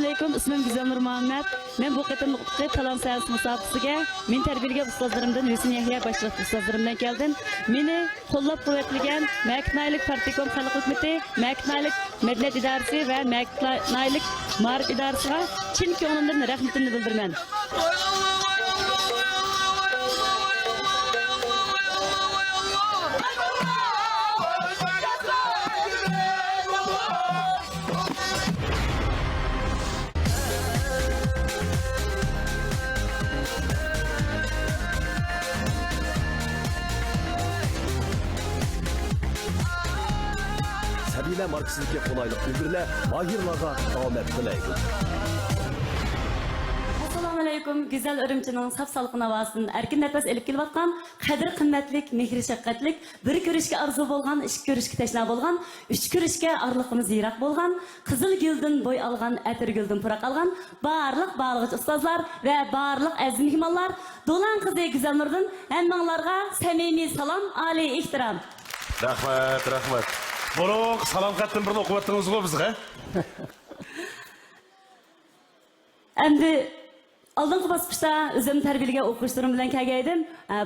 Assalamualaikum, ismim Güzelnur Muhammed. Men bu qitimliqdagi talant sayans musobaqasiga men tarbiyalagan ustozlarimdan Hüseyin Yahya boshliq ustozlarimdan keldim. Meni qo'llab-quvvatlagan Maknaylik Partikom xalq hukumati, Maknaylik Madaniyat idorasi va Maknaylik Ma'rif idorasiga chin ko'nglimdan rahmatimni bildiraman. Sabila marksizlikka qolaylik bildirlar, mahirlarga omad tilaydi. Assalamualaikum, güzel Ürümchining saf-salqin ovozini erkin nafas elib kelayotgan, qadr qimmatlik, mehr shaqqatlik, bir ko'rishga arzu bo'lgan, ish ko'rishga tashna bo'lgan, uch ko'rishga arliqimiz yiroq bo'lgan, qizil guldan bo'y olgan, atir guldan puroq olgan, barliq bağlag'ich ustozlar va barliq aziz mehmonlar, Do'lan qizi Güzelnurdan hammanglarga samimiy salom, oliy ehtirom. Rahmat. Bunu salam xatdan birini o'qib o'tdingizmi bizga? Endi oldingi bosqichda o'zim tarbiyalagan o'quvchilarim bilan kelgandim.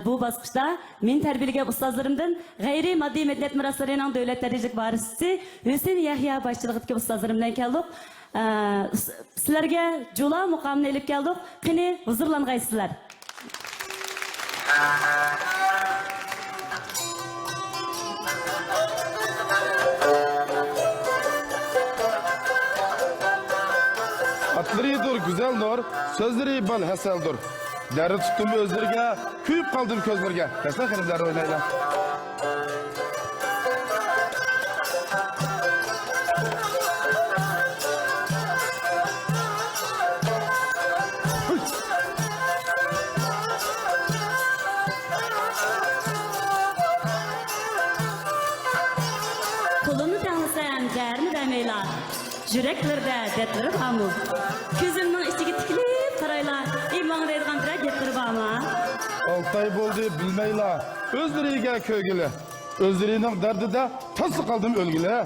Bu bosqichda men tarbiyalagan ustozlarimdan g'ayriy moddiy medeniyat meroslarining davlat darajalik varisi Hüseyin Yahya boshchiligidagi ustozlarim bilan keldik. Sizlarga Jo'la muqomini elib keldik. Qani huzurlangaysizlar. Atlarıdır güzel nur, sözleri bal haseldur. Deri tuttum özlerge, kuyup kaldım közlerge. Kaçta kanımları oynayla. Kolunu tanısan değerini demeyler. Yüreklerde detleri bağımı. Gözümün içine tikilip karaylar. İman deydiğen bir getiri bağımı. 6 ay oldu bilmeyla. Özleriyle köygüle. Özlerinin derdi de tası kaldım ölgüle.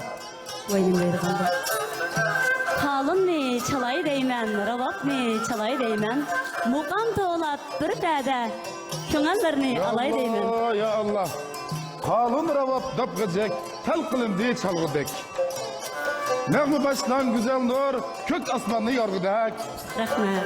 Vaynim deydiğen de. Kalın mı çalay deymen, ravak mı çalay deymen. Muqam toğlat bir dede. Şunallarını alay deymen. Ya Allah. Kalın ravat dapgıcak, tel kılın diye çalgıdak. Nəğmə başlan güzel nur, kök asmanını yargıdak. Rahmet.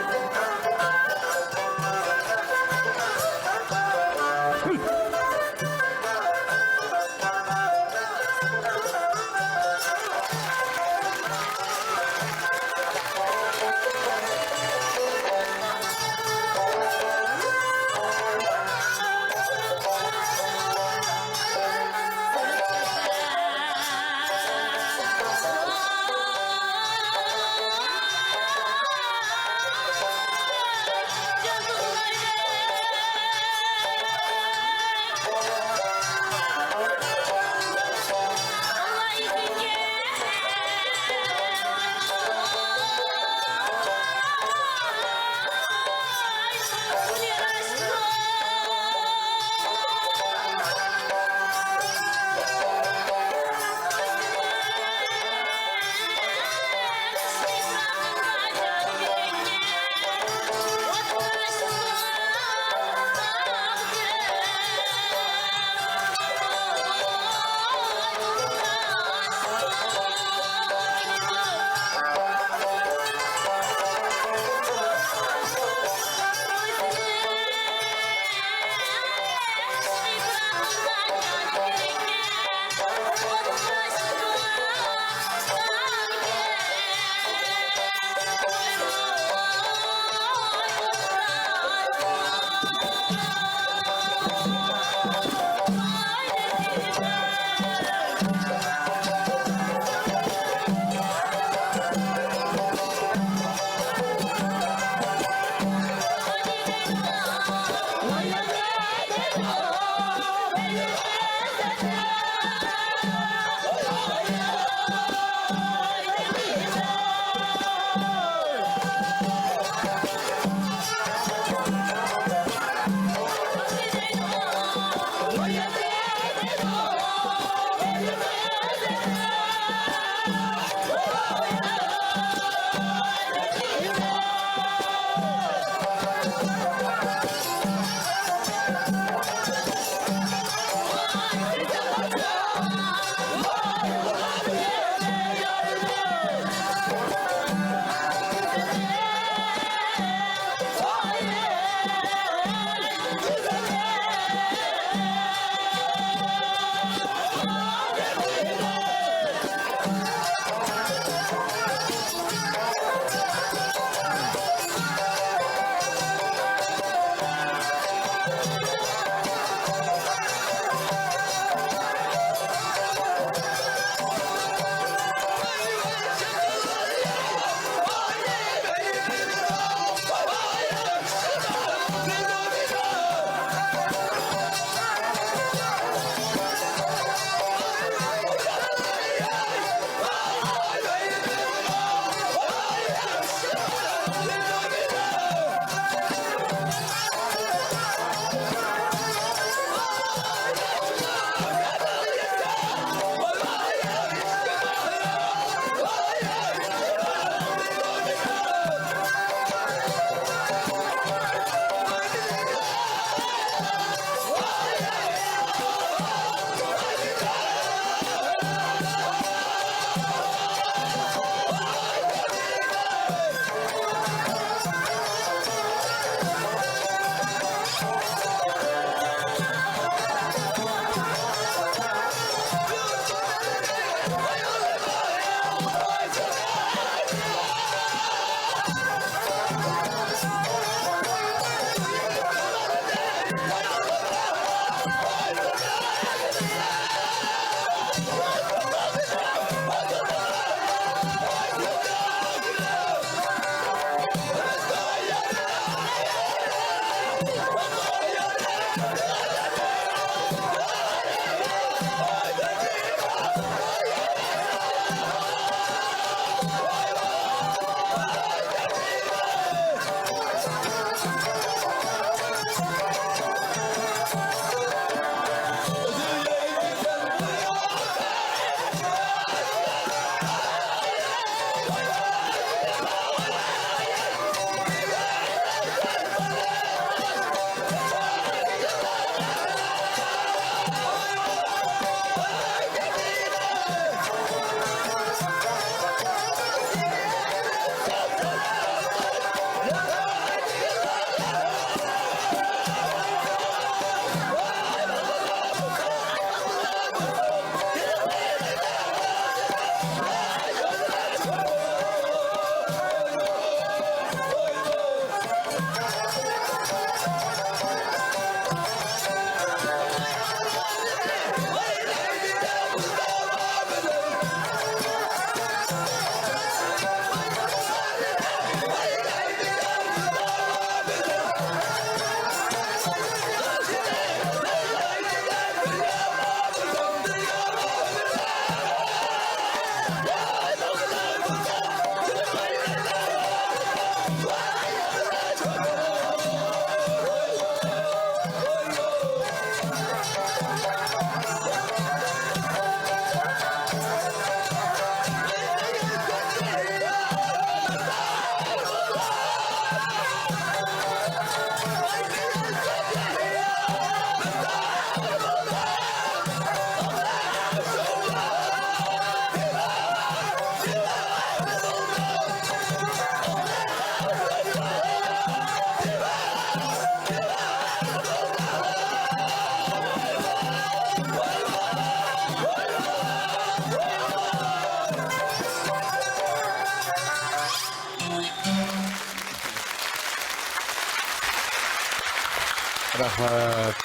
Rahmat.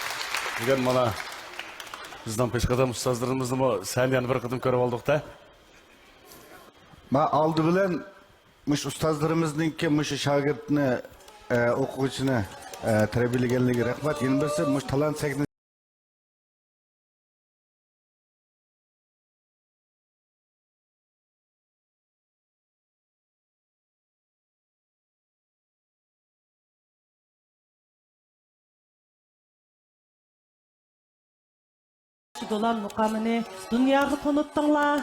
Bugun mana bizden peshqadam ustozlarimizni sal yana bir qatim ko'rib oldik da. Ma aldı bilen mush ustozlarimizningki mush shogirdni o'quvchini tarbiyalaganligiga rahmat. Yana birisi mush talant sakni Dolan mukamını dünyaya tanıttılar.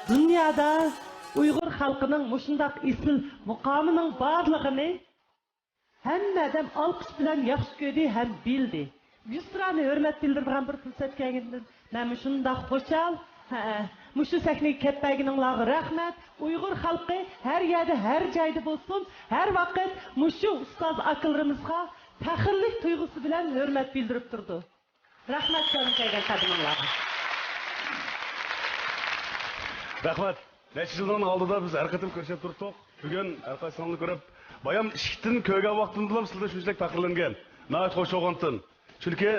Dünyada Uygur halkının muşundaq isil mukamının barlığını hem adam alkış bilen yaxşı gördü hem bildi. Yusrani hürmet bildirdiğen bir fırsat geldiğinden ben muşundaq hoşal, muşu sahneyi ketmeğininglarga rahmet. Uygur halkı her yerde her cayda bulsun, her vakit muşu ustaz akıllarımızga tahirlik duygusu bilen hürmet bildirip durdu. Rahmat canım kaygan kadınlar. Rahmat. Neçə yıldan aldıda biz her qatim ko'rishib turdik. Bugun arkadaşlarni ko'rib, bayam ishiktin ko'ga vaqtında sizlar shunchalik faxrlangan. Nayt xo'sh o'g'antin. Chunki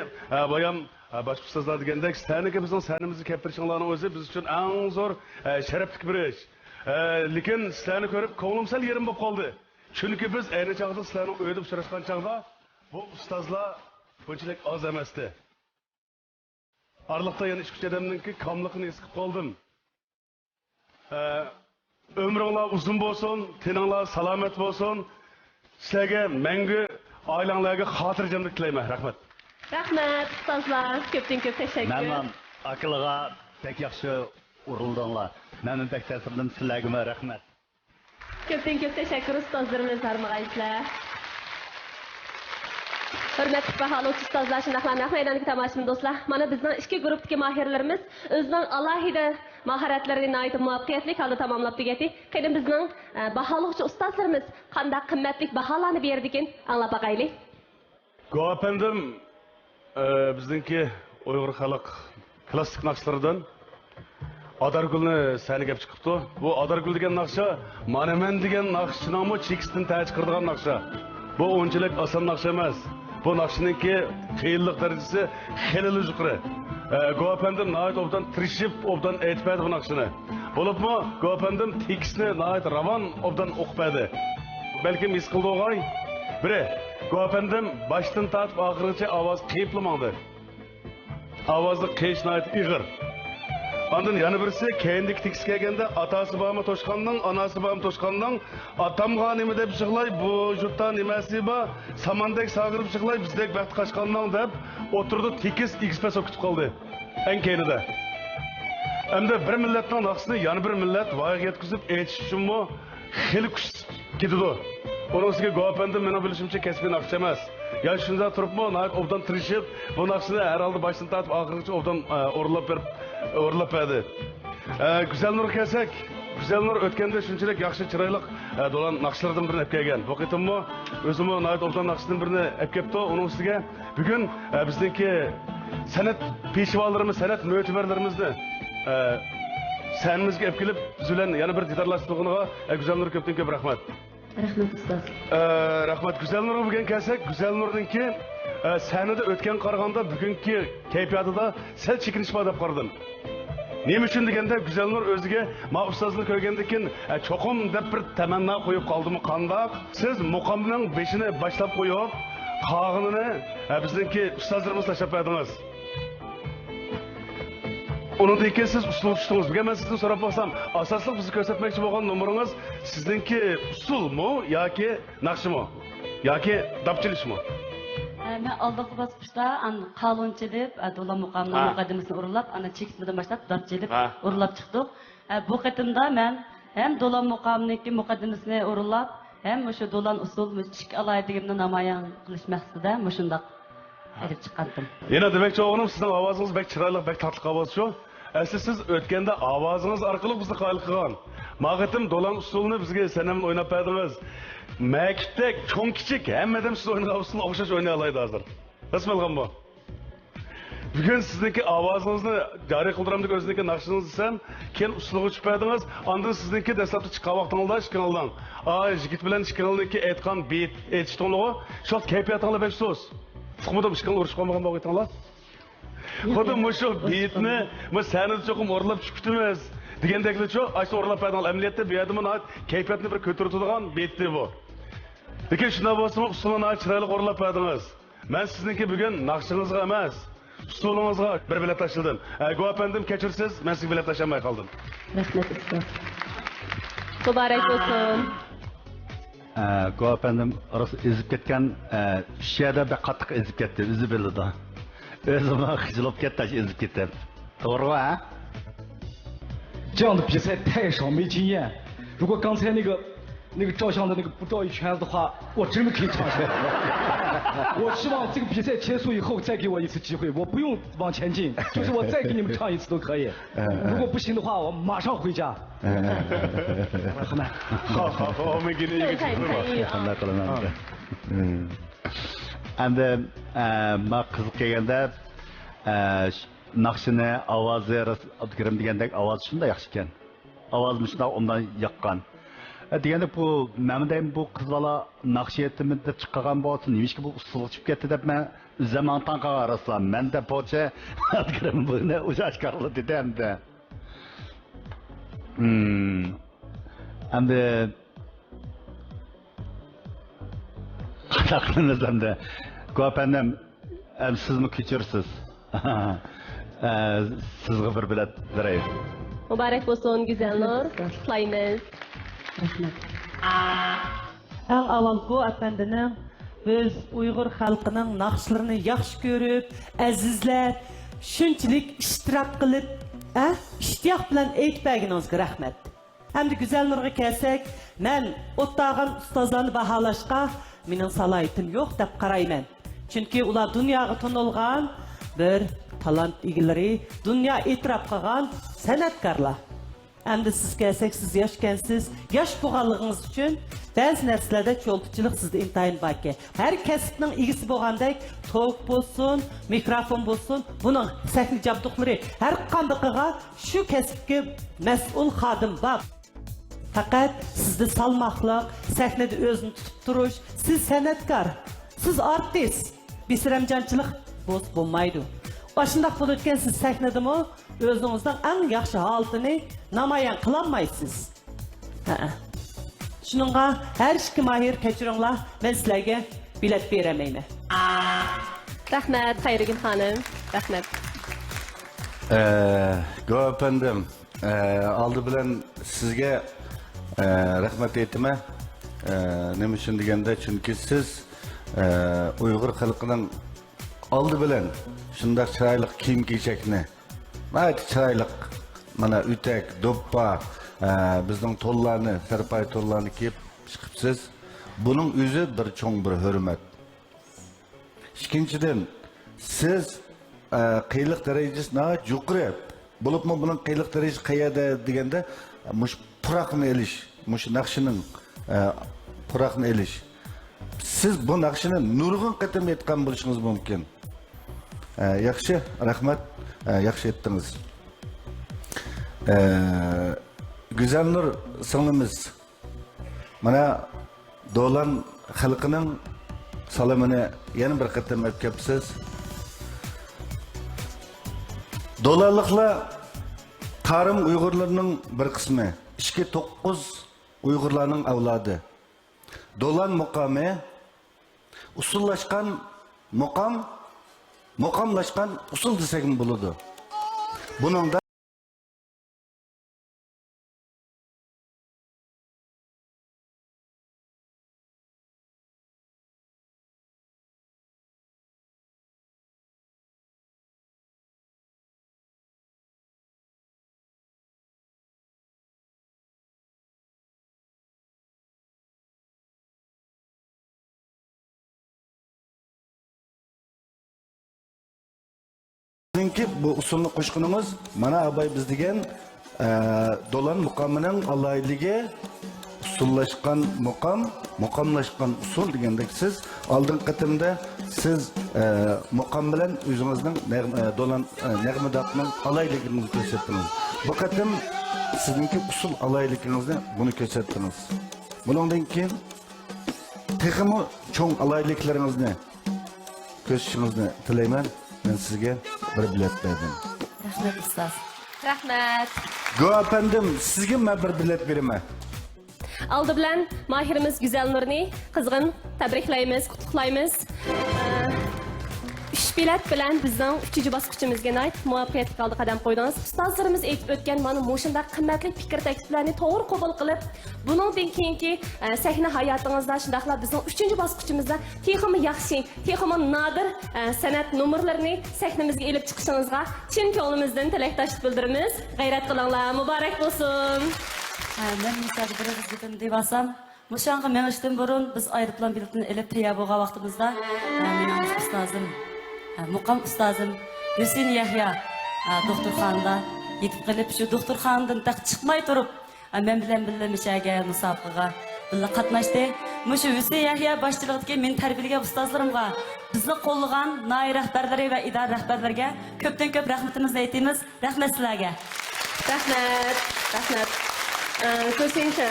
bayam boshqa ustozlar degandek, saniki bizning sanimizni keltirishinglarning o'zi biz uchun eng zo'r sharafli bir ish. Lekin sizlarni ko'rib ko'nglim sal yerim bo'lib qoldi. Chunki biz ayni chaqda sizlarning uyda uchrashgan chaqda bu ustozlar bunchalik oz emasdi. Arlıqda yana ish kuchadamninki kamligini his qilib qoldim. Ömrünler uzun olsun, teninglar salomat olsun. Sizlarga mangu oilanglarga xotirjamlik tilayman. Rahmat. Rahmat, ustozlar. Ko'pdan ko'p tashakkur. Memnun akılға pek yaxşı urildinglar. Memnun pek təsirdim sizlarga rahmat. Ko'pdan ko'p tashakkur ustozlarimiz harmag'aysizlar. Hürmetli bahalı ustozlar, shundaqlar maydondagi tomoshabin do'stlar. Mana bizning ikki guruhdagi mahirlarimiz o'zining alohida mahoratlarini aytib muvaffaqiyatli holda tamomlab tugadi. Qani bizning baholovchi ustozlarimiz qanday qimmatli baholarni berdi ekan, anglab boqaylik. Go'apandim bizningki Uyg'ur xalq klassik naqshlaridan Adargulni sani gap chiqibdi. Bu Adargul degan naqsha mana men degan naqshchining chekisdan chiqardigan naqsha. Bu o'nchilik oson naqsha emas. Bu naqshiningki qiyinlik darajasi xeyli yuqori. Go'apandim nayt obdan tirishib obdan aytmadi bu naqshini. Bo'libmi Go'apandim tekstni nayt ravon obdan o'qibadi. Balkim his qildi o'g'ay. Biri Go'apandim boshdan tortib oxirigacha ovoz qiyiplamadi. Ovozni qiyish nayt ig'ir. Ondan yana birisi keyindik tekst kelganda atası bağımı toşkandan, anası bağımı toşkandan atamga nima deb yig'lay, bu yurtdan nimasi ba, samandek sag'irib yig'lay, bizdek baxt qaçqandan deb o'tirdi tekis XP o'qitib qoldi. Eng keyinida. Hamda bir millatning naqsini yana bir millat voyaga yetkazib aytish uchunmi xili kuch ketadi. Onun ustiga Go'apandim meni bilishimcha kasbiy naqsh emas. Ya shunda turibmi, nayt obdan tirishib, bu naqshni har holda boshdan tortib oxirigacha obdan o'rlab berdi. Güzel Nur kelsak, Güzel Nur o'tganda shunchalik yaxshi chiroyli dolan naqshlardan birini olib kelgan. Bu qitimmi o'zimni nayt obdan naqshdan birini olib kelibdi. Uning ustiga bugun bizningki san'at peshvolarimiz, san'at mo'tibarlarimizni sanimizga olib kelib, biz bilan yana bir diydorlashtirganiga Güzel Nur ko'pdan ko'p rahmat. Rahmat ustoz. Rahmat. Güzel Nur bugun kelsak, Güzel Nur'ninki sahnada o'tgan qaraganda bugungi kayfiyatida sal chekinish bor deb qaradim. Nima uchun deganda Güzel Nur o'ziga ma ustozni ko'rgandan keyin cho'qim deb bir tamanno qo'yib qoldimi qandoq? Siz muqomning beshini boshlab qo'yib, qog'inini bizningki ustozlarimiz tashlab berdingiz. Onundan keyin siz usul tuttungiz. Bugun men sizdan so'rab bo'lsam, asosli bizni ko'rsatmoqchi bo'lgan nomeringiz sizningki usulmi yoki naqshmi? Yoki dapchilishmi? Men oldingi bosqichda qalonchi deb Do'lan muqamining muqaddimasini o'rlab, ana chekisdan boshlab dapchi deb o'rlab chiqdik. Bu qatimda men hem Do'lan muqamining muqaddimasini o'rlab, hem o'sha Do'lan usul mushtik alaydigimni namoyon qilish maqsadida mushundaq aytib chiqqandim. Yana demakchi o'g'lim, sizning ovozingiz bek chiroyli, bek tatliq ovoz shu. Asli siz o'tganda ovozingiz orqali bizni qoyil qilgan. Ma'g'itim Do'lan usulini bizga sanam o'ynab berdingiz. Maktabda cho'ng kichik hammadan siz o'ynagan usulni o'xshash o'ynay oladi hozir. Rasmalgan bu. Bugun sizniki ovozingizni joriy qildiram deb o'ziniki naqshingizni desam, keyin usulga tushib berdingiz. Ondan sizniki dastlabki chiqqan vaqtingizda ishkanaldan. Yigit bilan ishkanalniki aytgan bit aytishdingiz. Shu kayfiyatingizda bek so'z. Sıkmadım işkan uğraşıp kalmagan bağıtınlar. Xuddi şu beytni, seni çoğum orlap çıktınız. Degендekli çok, aysa orlap adamlar emniyette bir adamın ait keyfiyetini bir kötürtüdüğün beytti bu. Lekin şuna bolsa usuluna ait çıraylık orlap adamız. Ben sizinki bugün nakşınızga emas, usulunuzga bir bilet taşıldım. Go efendim keçirsiz, ben siz bilet taşamay kaldım. Rahmat ustoz. Mübarek olsun. Go efendim orası ezip ketken şişede bir kattık ezip ketti, üzü bildi da. Özüme hıcılıp ketti, ezip ketti. Doğru mu ha? 这样的比赛太少，没经验。如果刚才那个照相的那个不绕一圈子的话，我真的可以唱出来。我希望这个比赛结束以后再给我一次机会，我不用往前进，就是我再给你们唱一次都可以。如果不行的话，我马上回家。好吗？好，我们给你一个机会吧。 Qanday qilaman? Endi men qiziq kelganda naqshini ovozi Abdukarim degandek ovozi shunday yaxshi ekan. Ovozini shunday undan yoqqan. Deganda bu menimda bu qiz bola naqsh yetimida chiqqan bo'lsin, nimishki bu usulga chiqib ketdi deb men zaman tanqa qarasam, menda pocha Abdukarim buni o'zi oshkorladi dedi. Endi qanaqlimiz endi Go efendim sizmi kechirsiz? Sizga bir bilet berayim. Mübarek olsun güzel nur. Kutlaymiz. Eng avval Go efendinin biz Uyghur halkının naqşlarını yaxşı görüp, azizler, şunçilik iştirak qilib, iştiyaq bilan aytbaginizga rahmat. Hem de güzel nurga kelsak, men o'ttag'an ustozlarni baholashga mening salohiyatım yo'q deb qarayman. Chunki ular dunyoga tanilgan bir talant egalari, dunyo e'tirof qilgan san'atkorlar. Endi siz kelsak, siz yoshkansiz, yosh bo'lganligingiz uchun ba'zi narsalarda cho'ltichilik sizda intayin bor ekan. Har kasbning egasi bo'lgandek, to'q bo'lsin, mikrofon bo'lsin, buning sahna jabduqlari har qandaqiga shu kasbga mas'ul xodim bor. Faqat sizda salmoqliq, sahnada o'zini tutib turish, siz san'atkor, siz artist, bisramjonchilik bo'lmaydi. Başındaq bo'lib o'tgan siz sahnadami o'zingizning eng yaxshi holatini namoyon qila olmaysiz. Shuningga har ikki mahir kechiringlar, men sizlarga bilet beramayman. Rahmat Xayrigin xonim. Rahmat. Go efendim, aldı bilen sizge rahmet aytma. Nima uchun deganda, chunki siz Uyg'ur xalqining aldı bilen shunday chiroyli kiyim kechakni, chiroyli mana ütek, do'ppa, bizning to'llarni, sarpay to'llarni kiyib chiqibsiz. Buning o'zi bir cho'ng bir hurmat. Ikkinchidan, siz qiyinlik darajasini yuqori bo'libmi, buning qiyinlik darajasi qayerda deganda, mush puroqni elish, mush naqshining puroqni elish. Siz bu naqshini nurg'un qatam aytgan bo'lishingiz mumkin. Yaxshi, rahmat, yaxshi aytdingiz. Güzelnur singlimimiz mana Do'lan xalqining salomini yana bir qatam aytibsiz. Do'lanliklar Tarım Uyg'urlarning bir qismi, 2-9 Uyg'urlarning avlodi. Do'lan muqami usullashgan muqamlashgan usul desak bo'ladi. Buningda bu usulni qo'shqinimiz mana abay biz degan Do'lan muqamining alayligi usullashgan muqamlashgan usul degandek siz oldin qatimda siz muqam bilan o'zingizning Do'lan nag'madaqning alayligini ko'rsatdingiz. Bu qatim sizningki usul alayligingizni buni ko'rsatdingiz. Bundan keyin texmi cho'ng alayliklaringizni ko'shishingizni tilayman. Men sizga bir bilet berdim. Rahmat ustoz. Rahmat. Go efendim, sizga men bir bilet beraman. Aldı bilan Mahirimiz Güzel Nurni qizg'in tabriklaymiz, qutlug'laymiz. 3 bilet bilan bizning 3-chi bosqichimizga oid muvaffaqiyatli holda qadam qo'ydingiz. Ustozlarimiz aytib o'tgan mana shunday qimmatli fikr takliflarni to'g'ri qabul qilib, buningdan keyingi sahna hayotingizda shundaqla bizning 3-chi bosqichimizda texmi yaxshi, texmi nodir san'at nomerlarini sahnamizga elib chiqishingizga chin ko'nglimizdan tilakdoshlik bildiramiz. G'ayrat qilinglar, muborak bo'lsin. Ben müsaade biraz dedim devasam. Muşanğı menişten burun biz ayrıplan biletini elip teyab olgan vaktimizda benim ustazım, muqam ustazım Hüseyin Yahya doktorxonada yetib qilib shu doktorxonadan taq chiqmay turib men bilan birga mishaga musobaqaga birga qatnashdi. Mushu Hüseyin Yahya boshchiligidagi men tarbiyalagan ustozlarimga bizni qo'llagan noir rahbarlari va idora rahbarlariga ko'pdan ko'p rahmatimizni aytamiz. Rahmat sizlarga. Rahmat, rahmat。周先生，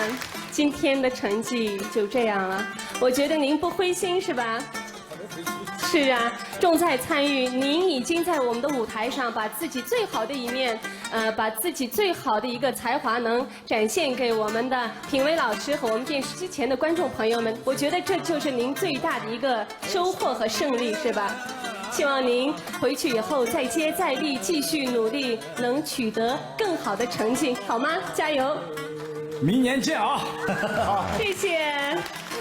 今天的成绩就这样了，我觉得您不灰心是吧？是啊，重在参与，您已经在我们的舞台上把自己最好的一面，把自己最好的一个才华能展现给我们的评委老师和我们电视机前的观众朋友们。我觉得这就是您最大的一个收获和胜利，是吧？希望您回去以后再接再厉，继续努力，能取得更好的成绩，好吗？加油！明年见啊！谢谢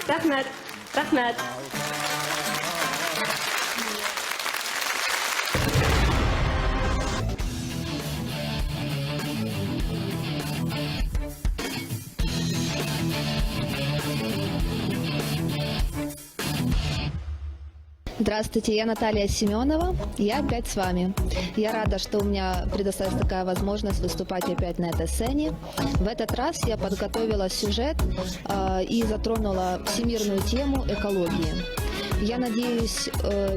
Rahmat Rahmat。Здравствуйте, я Наталья Семенова, я опять с вами. Я рада, что у меня предоставилась такая возможность выступать опять на этой сцене. В этот раз я подготовила сюжет и затронула всемирную тему экологии. Я надеюсь,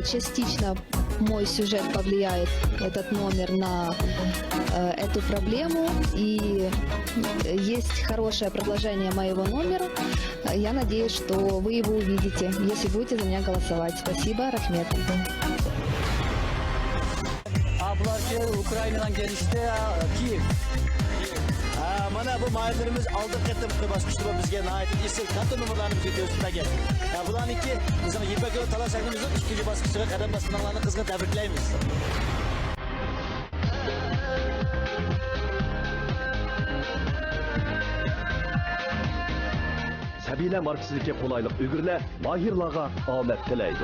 частично мой сюжет повлияет, этот номер, на эту проблему. И есть хорошее продолжение моего номера. Я надеюсь, что вы его увидите, если будете за меня голосовать. Спасибо, Рахмет. Ukrayna'dan gelişti Kiev. Mana bu mahirlerimiz aldık ettim basmıştı bu bizge nait isil katı numaralarını videosundaki. Bulan iki bizim İpek Yolu Talas Akımızın ikinci baskısına kadar basınlarını kızgın tebrikleyimiz. Sabila markasındaki kolaylık Uygurlar mahirlarga omed tilaydi.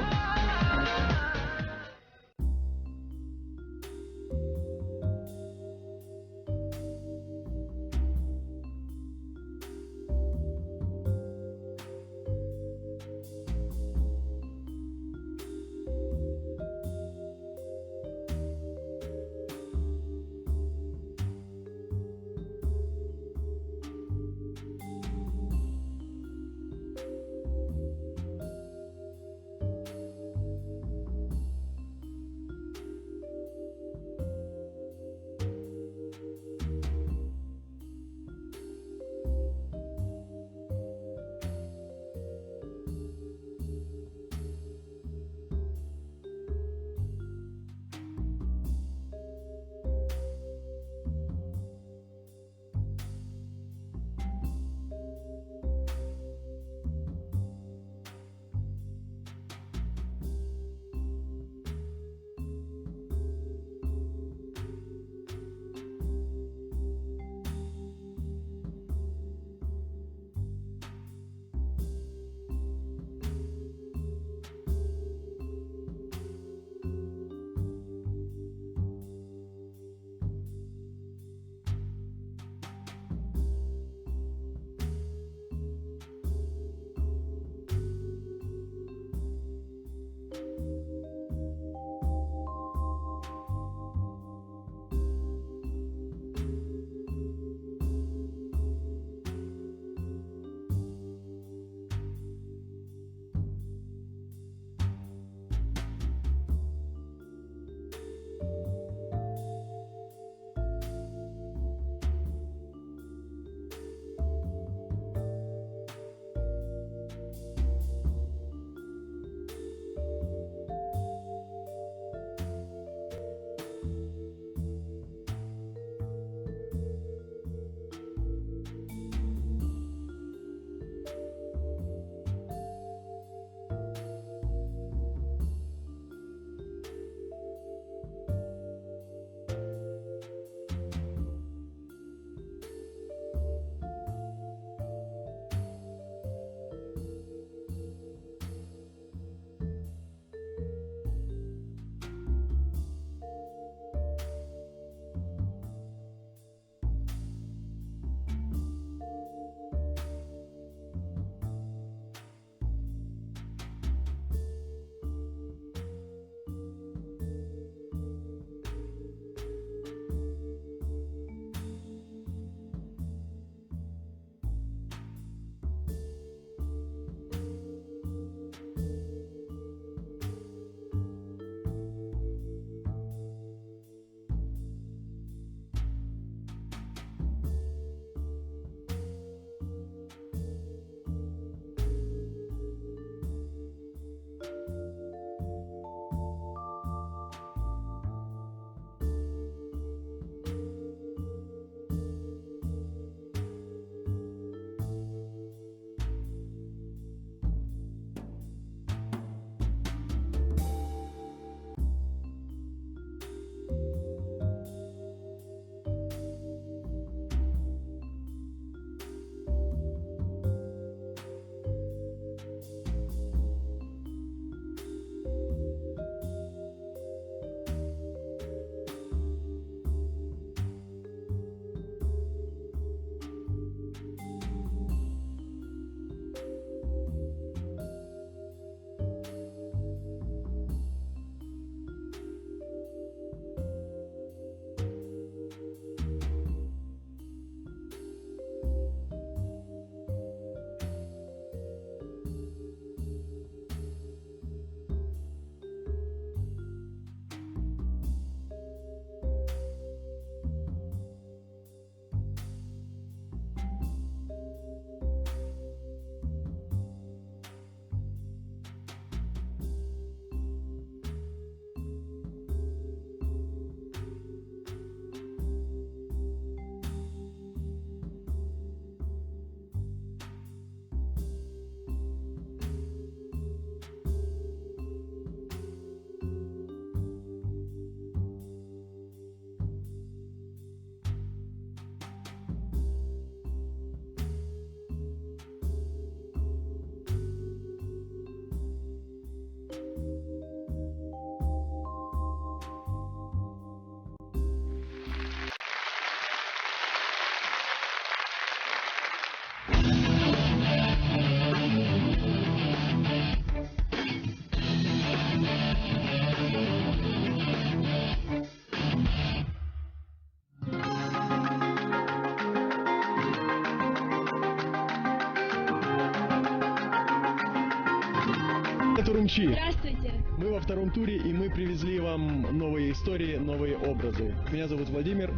Привет, Урумчи! Здравствуйте. Мы во втором туре, и мы привезли вам новые истории, новые образы. Меня зовут Владимир.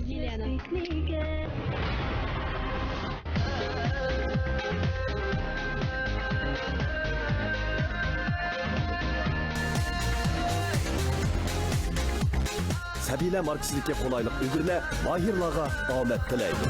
Елена. Сәбилә марксизlikке қолайлық үлгірне махирларға omad tilaydi.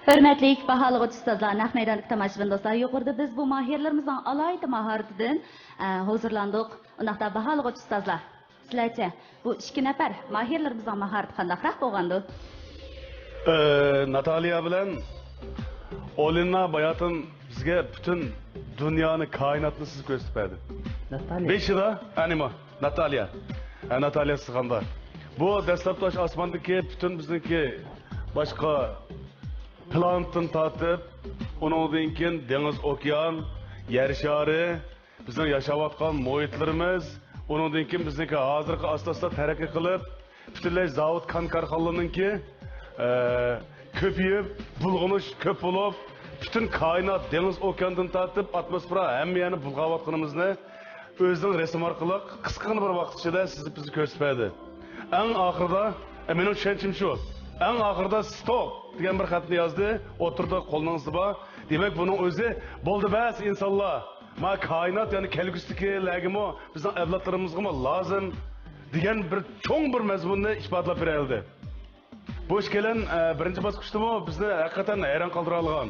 Hörmətli bahalı ustazlar, naq meydanlık tamaşabın dostlar, yuqurda biz bu mahirlerimizin alaydı maharetinden huzurlandık. Onaqda bahalı ustazlar, sizlerce bu 2 nəfər mahirlerimizin mahareti qandaqraq bolğandı? Natalya bilen Olina bayatın bizge bütün dünyanın kainatını siz gösterdi. Beşi de anima Natalya. Natalya sıkanda. Bu Desleptaş Asman'daki bütün bizdeki başka planetini tatip, onun dinkin deniz, okyan, yer şarı, bizim yaşavatkan muhitlerimiz, onun dinkin bizdeki hazırki aslasla terakki kılıp, bütünley zavut kan karxallarınınki köpüyüp, bulğunuş köp olup, bütün kainat, deniz, okyandan tatip, atmosfera hem yani bulğavatkanımızını özünün resim arkalı kıskan bir vaqt içinde sizi bizi gösterdi. En ahırda, benim düşüncem şu, en ahırda stop degan bir xatni yazdı, oturdu qo'lingizda bor. Demak buning o'zi bo'ldi bas insonlar. Ma koinot ya'ni kelgusidagilarga bizning avlodlarimizga lozim degan bir cho'ng bir mazmunni ifodalab beradi. Bu ish kelin birinchi bosqichda bizni haqiqatan hayron qoldira olgan.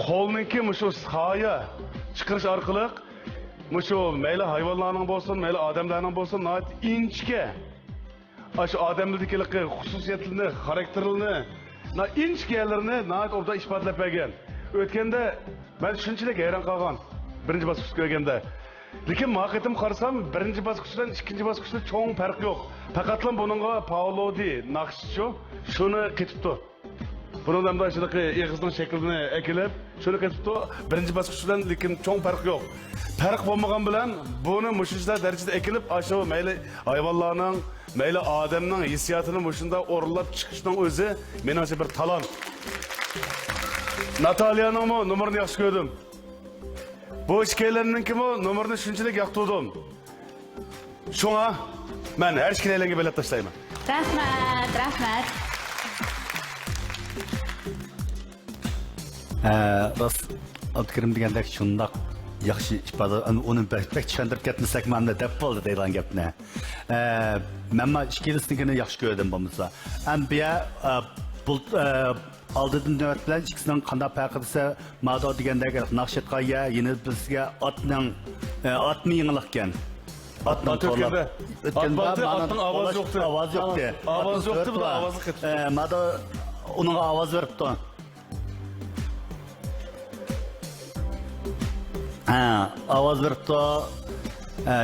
Qo'lninki shu soya chiqarish orqali shu mayli hayvonlarning bo'lsin, mayli odamlarning bo'lsin, inchga Şu adamdaki xususiyetlerini, karakterini, inçkiyelerini orada ispatlap bergen. Ötkende ben shunchalik hayran qolgan. Birinchi bosqich ko'rganda. Lekin maqitim qarasam, birinchi bosqichdan ikkinchi bosqichda cho'ng farq yo'q. Faqatla buningga Paolodi naqshchi shuni ketibdi. Bundan da shunaqa eg'izning shaklini ekilib, shuni ketibdi. Birinchi bosqichdan lekin cho'ng farq yo'q. Farq bo'lmagan bilan buni mushunda darajada ekilib, shu mayli hayvonlarning, mayli odamning hissiyotini mushunda o'rinlab chiqishning o'zi menimcha bir talant. Natalyaning numarini yaxshi ko'rdim. Bu ishkaylarninki numarini shunchalik yoqtirdim. Shunga men har ishkaylarga bilet tashlayman. Rahmat, rahmat. Rost Abdukarim degandek shundoq yaxshi ifoda uni pek tushuntirib ketmasak manda deb bo'ldi deydigan gapni. Men ishkaylisnikini yaxshi ko'rdim bo'lmasa. Ambiya bu aldıdan növbət bilan ikisining qanday farqi desa, mado degandagi naqshatga yeni bizga otni yengillikkan. Otning to'lab. O'tganda otning ovozi yo'qdi. Ovoz yo'qdi. Ovoz yo'qdi, bu ovozi ketdi. Mado uning ovoz beribdi. Ovoz beribdi.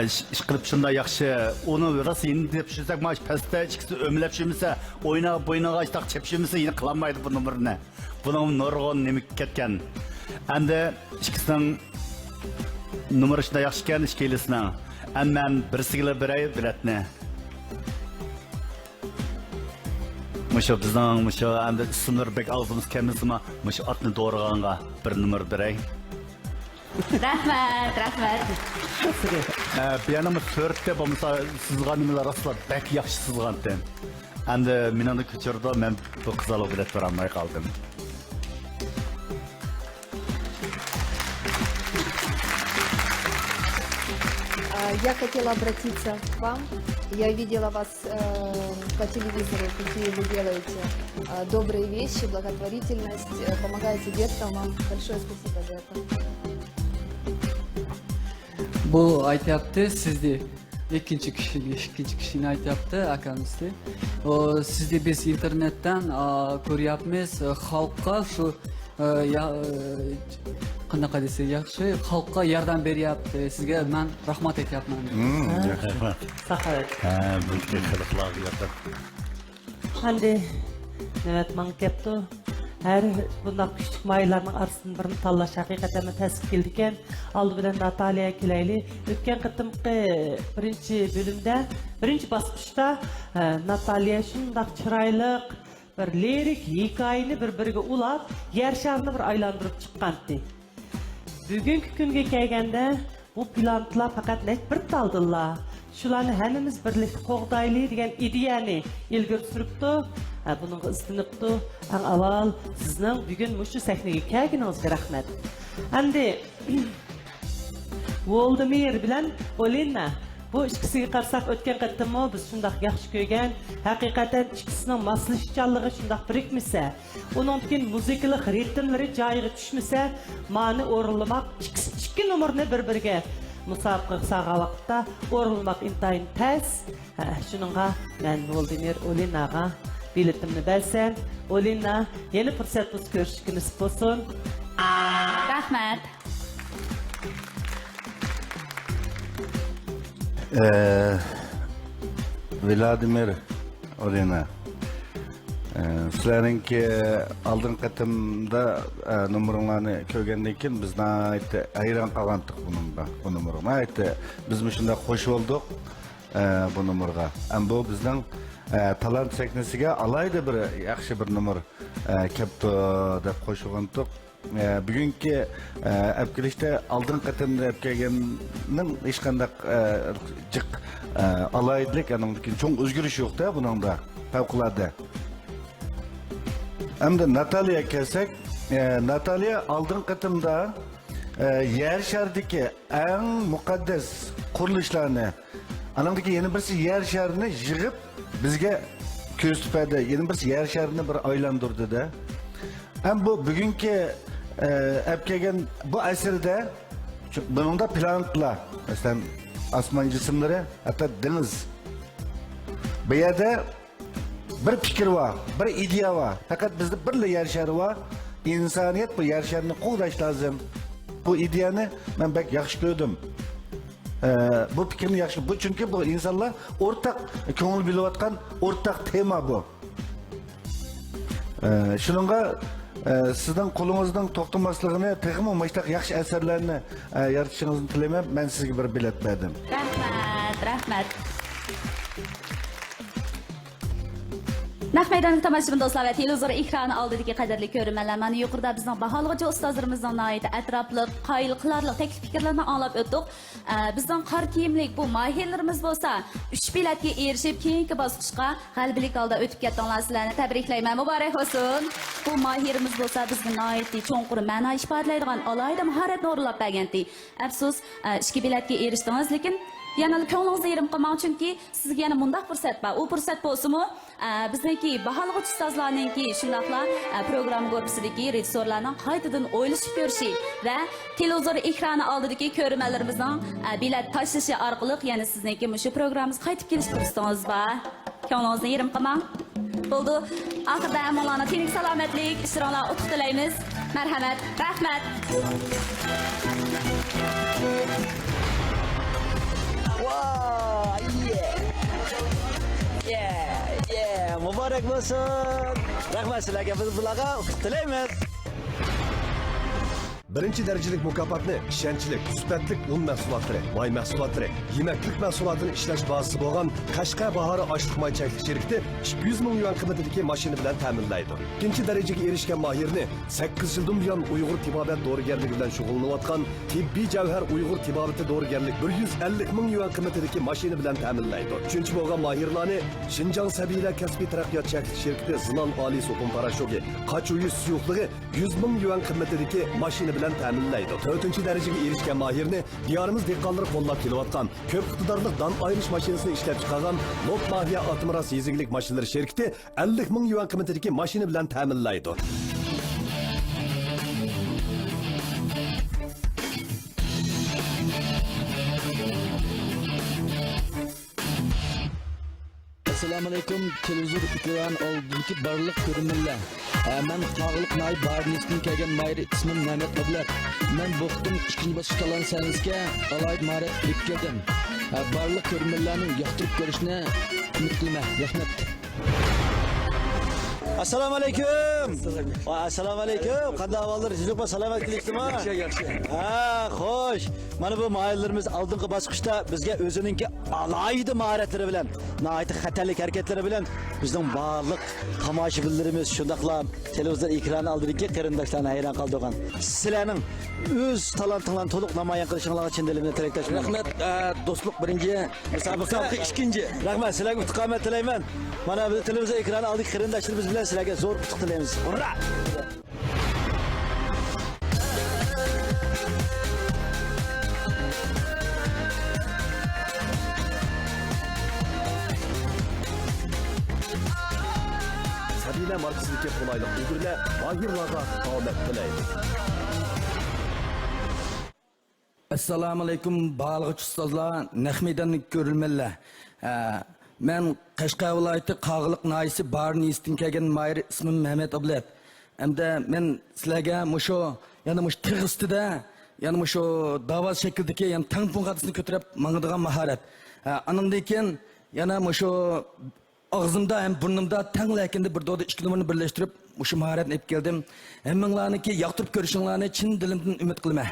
İş qilib shunday yaxshi. Uni rosa endi deb tushunsak, mana pastda ikkisi o'mlab shimisa, bo'ynaga aytaq chepshimisa, yine qilolmaydi bu numarni. Buning nurg'on nima ketgan. Endi ikkisining numari shunday yaxshi ekan, ikkilisini. Ammo birsiga biray biletni. Musho bizning musho endi ismlar bek og'zimiz kelmasmi, musho otni to'g'rig'anga bir numar biray. Rahmat, rahmat. Beyanımı sörtte bo'lmasa sizgan nimalar asla bek yaxshi sizgandi. Endi meni ko'chirdi, men bu qizaloq bilet berolmay qoldim. Я хотела обратиться к вам. Я видела вас по телевизору, какие вы делаете добрые вещи, благотворительность, помогаете деткам. Вам большое спасибо за это. Bu aytyapti sizdi ikkinchi kishini aytyapti akamizdi. Sizni biz internetdan ko'ryapmiz, xalqqa shu qanaqa desa yaxshi, xalqqa yordam beryapti. Sizga men rahmat aytyapman. Rahmat. Saxovat. Bu xalqlarga yordam. Endi navbat men kepti. Her bundan küçük maylarının arasında birini tanlaş hakikaten təsir keldi ekan. Aldı bilen Natalya kelayli. Ötken kıtımkı birinci basqıçta Natalya şundaq çıraylık, bir lirik hikayeni bir-biriga ulab, yer şarını bir aylandırıp çıqqandı. Bugünkü kunga kelganda bu plantlar faqat bir taldılar. Şularni hammamiz birlikda qo'g'dayli degan ideyani ilgari suribdi. Bunun istinibdi. Eng avval sizning bugun mushu sahnaga kelganingizga rahmat. Endi Voldemir bilan Olena bu ikkisiga qarasak o'tgan qattimmo biz shundoq yaxshi ko'rgan, haqiqatan ikkisining moslashchanligi shundoq birikmasa, uningkin muzikalik ritmlari joyiga tushmasa, ma'ni o'rinlamoq ikki numarni bir-biriga musobaqa qilsaga vaqtda o'rinlamoq intayin tez. Shuningga men Voldemir Olenaga biletimni bersem, Olena yeni fırsat buz görüşkü nasip olsun. Rahmat. Vladimir Olena. Sizlerinki aldın qatımda numarlarını ko'rgandan keyin biz hayron qolgandik bu numarga. Biz shunda xush bo'ldik bu numarga. Bu bizning talant sahnasiga alayda bir yaxshi bir numar kepti deb qo'shgandik. Bugungi apkelishda aldin qatimda apkelganning hech qanday jiq alaydilik, aningki cho'ng o'zgarish yo'q-da buningda. Favqulodda. Endi Natalya kelsak, Natalya aldin qatimda yer shardagi eng muqaddas qurilishlarni, aningdagi yana birisi yer sharini yig'ib bizga ko'rsatdi. Yeni bir yer sharini bir aylantirdi-da. Ham bu bugungi kelgan bu asrda buningda planetlar, masalan, osmon jismlari, hatto dengiz. Bu yerda bir fikr var, bir ideya var. Fakat bizde bir yer şeri var. İnsaniyet bu yer şerini qo'llash lazım. Bu ideyani ben pek yaxshi ko'rdim. Bu fikirni yaxshi, bu çünkü bu insanlar ortak ko'ngil bilayotgan ortak tema bu. Şununla sizden qo'lingizdan to'xtamasligini, texmi mashtaq yaxshi asarlarni yaratishingizni tilayman. Ben sizga bir bilet berdim. Rahmat. Naq maydonlik tomoshabin do'stlar va televizor ekrani oldidagi qadrli ko'rmanlar, mana yuqorida bizning baholig'i ustozlarimizning nihoyatda atrofli, qoyil qilarli taklif fikrlarni anglab o'tdik. Bizning qor kiyimlik bu mahirlarimiz bo'lsa, 3 biletga erishib keyingi bosqichga g'alabalik holda o'tib ketdinglar. Sizlarni tabriklayman. Muborak bo'lsin. Bu mahirimiz bo'lsa, bizga nihoyatda cho'nqur ma'no ifodalaydigan alohida mahoratni o'rlab bergandi. Afsus, 2 biletga erishdingiz, lekin yana ko'nglingizni yerim qilmang, chunki sizga yana mundaq fursat bor. U fursat bo'lsa-mu, bizniki baholig'i ustozlarninki shundaqla program korpusidagi rejissorlarning qaytadan o'ylashib ko'rishi va televizor ekrani oldidagi ko'rmanlarimizning bilet tashlashi orqali yana sizniki shu programmamiz qaytib kelish fursatimiz bor. Ko'nglingizni yerim qilmang. Bo'ldi. Oxirida hammalarga tinch salomatlik, isroqlar utuq tilaymiz. Marhamat, rahmat. Vay, yeah, mübarek olsun. Rahmat sizlarga, biz bularga utuq tilaymiz. Birinchi darajalik mukofotni ishonchlik, sifatlik un mahsulotlari, moy mahsulotlari, yemaklik mahsulotini ishlash bazasi bo'lgan Qashqar bahori oshliq moy chaylik shirkati 200 ming yuan qiymatidagi mashina bilan ta'minlaydi. Ikkinchi darajaga erishgan mahirni 8 yildan buyon Uyg'ur tibobat dorigarligi bilan shug'ullanayotgan Tibbiy Javhar Uyg'ur tibobati dorigarlik 150 ming yuan qiymatidagi mashina bilan ta'minlaydi. Uchinchi bo'lgan mahirlarni Xinjiang Sabiylar kasbiy taraqqiyot shirkati Zinon Oliy So'qim parashogi Qachuyi suyuqligi 100 ming yuan qiymatidagi mashina bilan ta'minlaydi. 4-darajaga erishgan mahirni diyorimiz dehqonlari qo'llab kelayotgan ko'p iqtidorli don ayirish mashinasini ishlab chiqargan Lot Mahiya Atmiras yeziglik mashinalar shirkati 50 ming yuan qiymatidagi mashina bilan ta'minlaydi. Assalamu alaykum, televizor ekran oldidagi barliq ko'rmanlar. Men Qog'liq Nay Barnisdan kelgan Mayri ismim Mehmet Ablat. Men bo'xtim 2-bosqich talan sanizga alayid marat qilib keldim. Barliq ko'rmanlarning yoqtirib ko'rishni umid qilaman. Rahmat. Assalomu alaykum. Assalomu alaykum. Qanday ahvollar? Sizlar salomat kelishdimi? Yaxshi. Ha, xo'sh. Mana bu mahirlarimiz oldingi bosqichda bizga o'zininki alohida mahoratlari bilan, nihoyat xatarlik harakatlari bilan bizning barliq tomoshabinlarimiz shundaqla televizor ekrani oldidagi qarindoshlarni hayron qoldirgan. Sizlarning o'z talantinglarni to'liq namoyon qilishinglarga chin dilimdan tilakdoshman. Rahmat. Do'stlik birinchi, musobaqa ikkinchi. Rahmat, sizlarga istiqomat tilayman. Mana bu televizor ekrani oldidagi qarindoshlarimiz bilan sizlarga zo'r utuq tilaymiz. Urra! Sabiylar markasidagi qulaylik ulgurlar mahirlarga omad tilaydi. Assalomu alaykum balig'ich ustozlar, naqmidanlik ko'rilmanlar. Men Qashqar viloyati Qog'liq noyisi Barnisdan kelgan Mayri ismim Mehmet Ablat. Hamda men sizlarga musho yana mush tig'istida yana musho davoz shaklidagi yana tangpun qadisini ko'tarib mangadigan mahorat. Anandan keyin yana musho og'zimda ham burnimda tanglakinde bir doda ikki numarani birlashtirib musho mahoratni olib keldim. Hammanglarniki yoqtirib ko'rishinglarni chin dilimdan umid qilaman.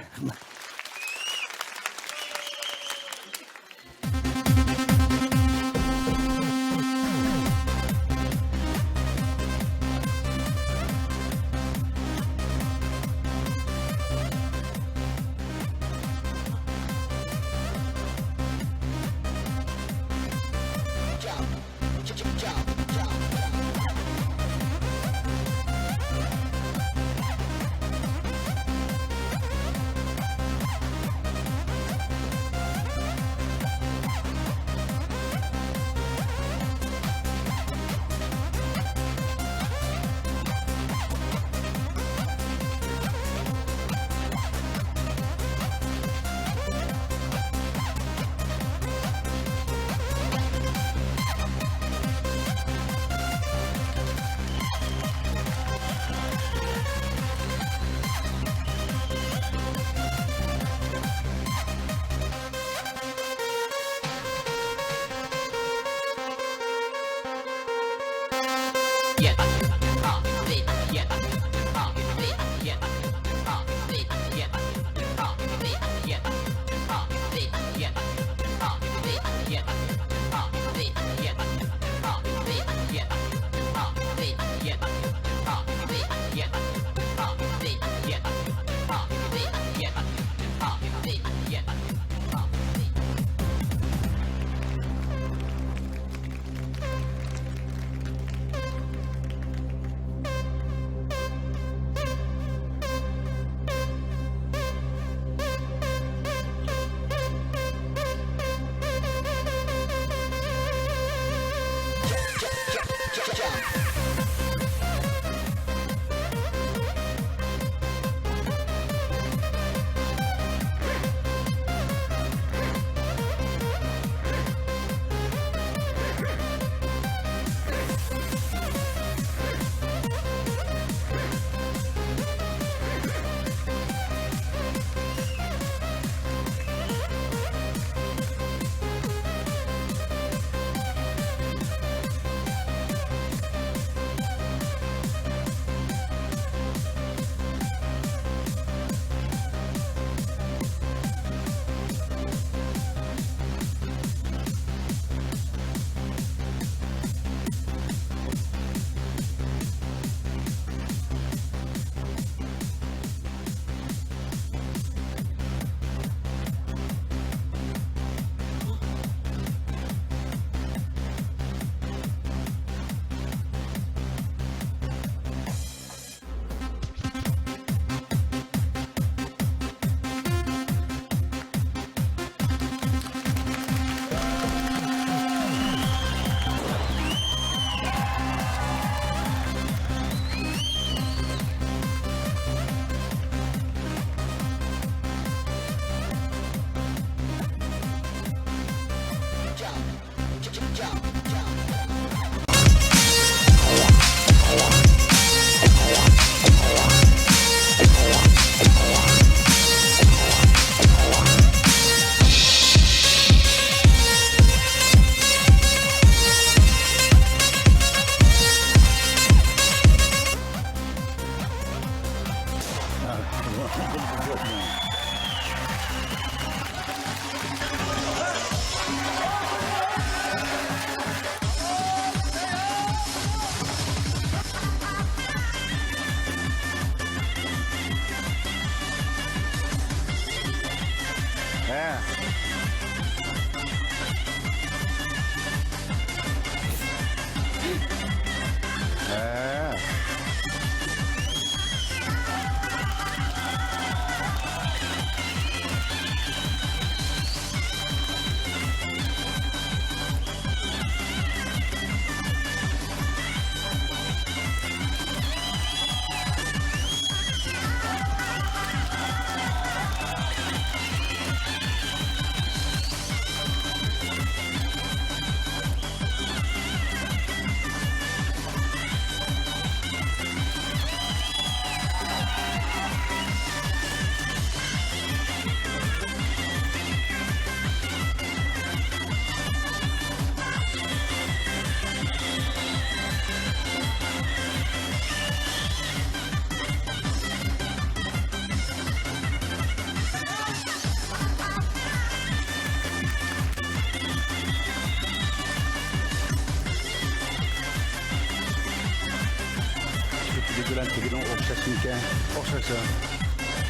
Biz bilen tiginin okşaşınken, okşaşı.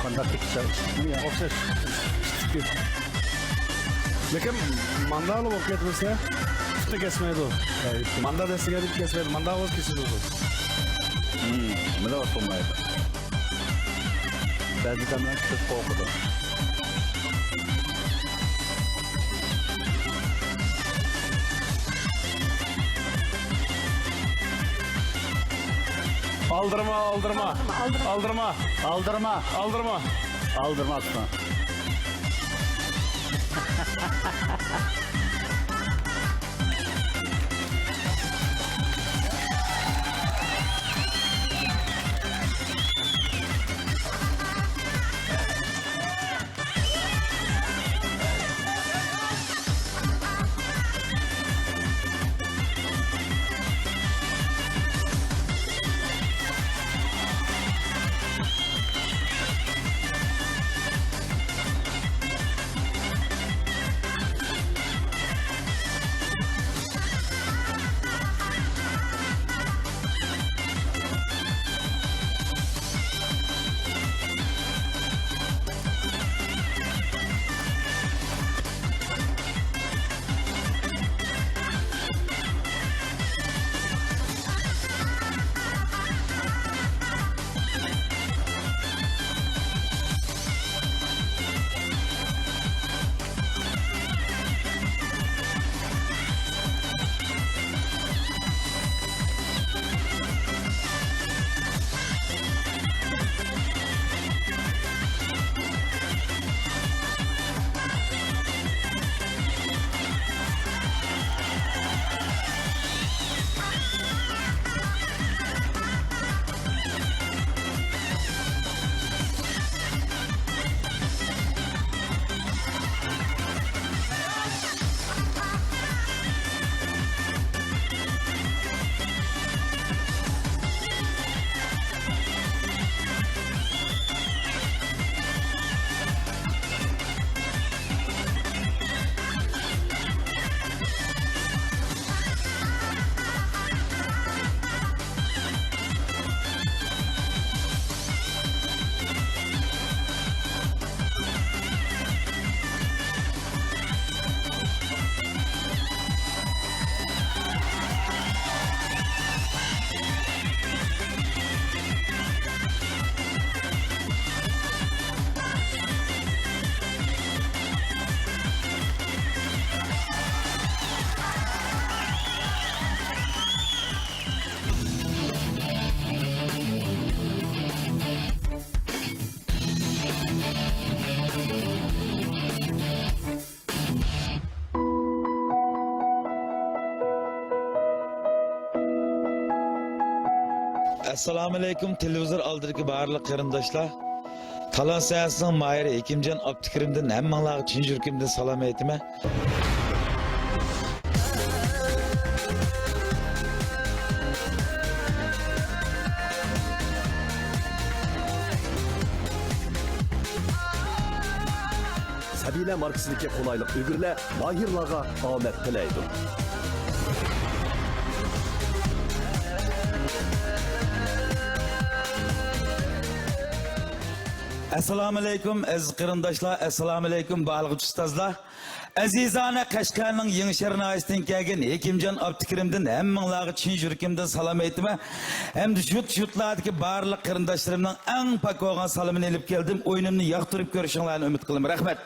Kandak tikişe, okşaş. Lekin manda olib ketmasa, puxta kesmaydi u. Manda desiga deb kesmaydi, manda o'z kesadi u. Nima olmaydi? Ba'zi damlar ko'p qo'rqadi. Aldırma. Aldırma aslan. Assalomu alaykum televizor oldidagi barliq qarindoshlar. Talon sayasining mayri Ekimjon Abdukirimdan hammanglarga chin yuragimdan salom aytaman. Sabila markasidagi qulaylik ulgurlar Mahirlarga omad tilaydi. Assalomu alaykum aziz qarindoshlar, assalomu alaykum barliq ustozlar. Azizona Qashqarning Yengishar noyasidan kelgan Ekimjon Abdukirimdan hammanglarga chin yuragimdan salom aytaman. Hamda shutlardagi barliq qarindoshlarimning eng pok bo'lgan salomini olib keldim. O'yinimni yoqtirib ko'rishinglarni umid qilaman. Rahmat.